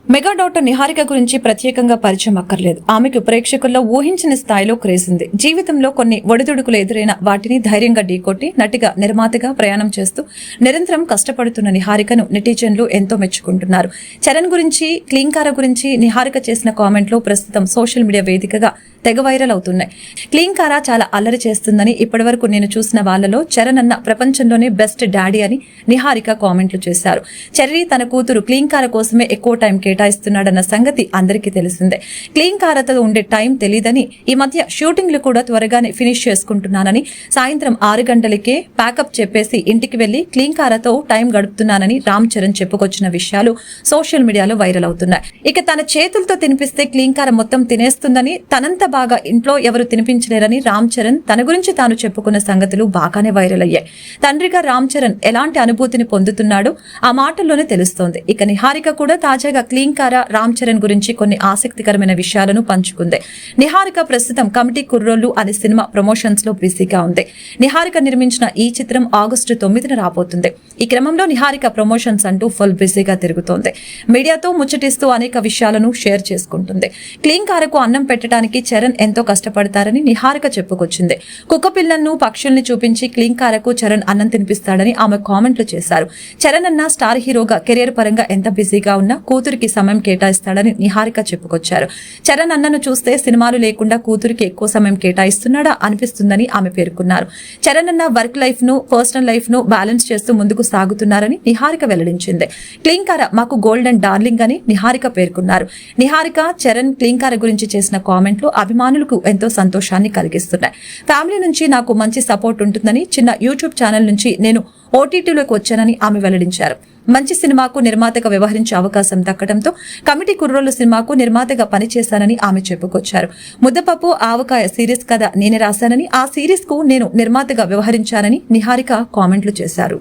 Mega doctor Niharika గురించి ప్రత్యేకంగా పరిచయం అక్కర్లేదు. ఆమెకు ప్రేక్షకుల్లో ఊహించిన స్థాయిలో క్రేజ్ ఉంది. జీవితంలో కొన్ని ఒడిదుడుకులు ఎదురైన వాటిని ధైర్యంగా ఢీకొట్టి నటిగా నిర్మాతగా ప్రయాణం చేస్తూ నిరంతరం కష్టపడుతున్న నిహారికను నెటిజన్లు ఎంతో మెచ్చుకుంటున్నారు. చరణ్ గురించి, క్లీంకార గురించి నిహారిక చేసిన కామెంట్లు ప్రస్తుతం సోషల్ మీడియా వేదికగా తెగ వైరల్ అవుతున్నాయి. క్లీంకార చాలా అల్లరి చేస్తుందని, ఇప్పటివరకు నేను చూసిన వాళ్లలో చరణ్ అన్న ప్రపంచంలోనే బెస్ట్ డాడీ అని నిహారిక కామెంట్లు చేశారు. చెర్రీ తన కూతురు క్లీంకార కోసమే ఎక్కువ టైం కేటాయిస్తున్నాడన్న సంగతి అందరికీ తెలిసిందే. క్లీంకారతో ఉండే టైం తెలీదని, ఈ మధ్య షూటింగ్లు కూడా త్వరగానే ఫినిష్ చేసుకుంటున్నానని, సాయంత్రం 6 గంటలకే ప్యాకప్ చెప్పేసి ఇంటికి వెళ్లి క్లీంకారతో టైం గడుపుతున్నానని రామ్ చరణ్ చెప్పుకొచ్చిన విషయాలు సోషల్ మీడియాలో వైరల్ అవుతున్నాయి. ఇక తన చేతులతో తినిపిస్తే క్లీంకార మొత్తం తినేస్తుందని, తనంత బాగా ఇంట్లో ఎవరు తినిపించలేరని రామ్ చరణ్ తన గురించి తాను చెప్పుకున్న సంగతులు బాగానే వైరల్ అయ్యాయి. తండ్రిగా రామ్ చరణ్ ఎలాంటి అనుభూతిని పొందుతున్నాడో ఆ మాటల్లోనే తెలుస్తోంది. ఇక నిహారిక కూడా తాజాగా క్లీంకార, రామ్ చరణ్ గురించి కొన్ని ఆసక్తికరమైన విషయాలను పంచుకుంది. నిహారిక ప్రస్తుతం కమిటీ కుర్రోళ్లు అనే సినిమా ప్రమోషన్స్ లో బిజీగా ఉంది. నిహారిక నిర్మించిన ఈ చిత్రం ఆగస్టు 9న రాబోతుంది. ఈ క్రమంలో నిహారిక ప్రమోషన్స్ అంటూ ఫుల్ బిజీగా తిరుగుతోంది. మీడియాతో ముచ్చటిస్తూ అనేక విషయాలను షేర్ చేసుకుంటుంది. క్లీంకారకు అన్నం పెట్టడానికి చరణ్ ఎంతో కష్టపడతారని నిహారిక చెప్పుకొచ్చింది. కుక్క పిల్లలను, పక్షుల్ని చూపించి క్లీంకారకు చరణ్ అన్నం తినిపిస్తాడని ఆమె కామెంట్లు చేశారు. చరణ్ అన్న స్టార్ హీరోగా కెరీర్ పరంగా ఎంత బిజీగా ఉన్నా కూతురికి సమయం కేటాయిస్తాడని నిహారిక చెప్పుకొచ్చారు. చరణ్ అన్నను చూస్తే సినిమాలు లేకుండా కూతురికి ఎక్కువ సమయం కేటాయిస్తున్నాడా అనిపిస్తుందని ఆమె పేర్కొన్నారు. చరణ్ అన్న వర్క్ లైఫ్ ను, పర్సనల్ లైఫ్ ను బ్యాలెన్స్ చేస్తూ ముందుకు సాగుతున్నారని నిహారిక వెల్లడించింది. క్లీంకార మాకు గోల్డెన్ డార్లింగ్ అని నిహారిక పేర్కొన్నారు. నిహారిక, చరణ్, క్లీంకార గురించి చేసిన కామెంట్లు అభిమానులకు ఎంతో సంతోషాన్ని కలిగిస్తున్నాయి. ఫ్యామిలీ నుంచి నాకు మంచి సపోర్ట్ ఉంటుందని, చిన్న యూట్యూబ్ ఛానల్ నుంచి నేను ఓటీటీలోకి వచ్చానని ఆమె వెల్లడించారు. మంచి సినిమాకు నిర్మాతగా వ్యవహరించే అవకాశం దక్కడంతో కమిటీ కుర్రోళ్లు సినిమాకు నిర్మాతగా పనిచేశానని ఆమె చెప్పుకొచ్చారు. ముద్దపప్పు ఆవకాయ సిరీస్ కథ నేనే రాశానని, ఆ సిరీస్ కు నేను నిర్మాతగా వ్యవహరించానని నిహారిక కామెంట్లు చేశారు.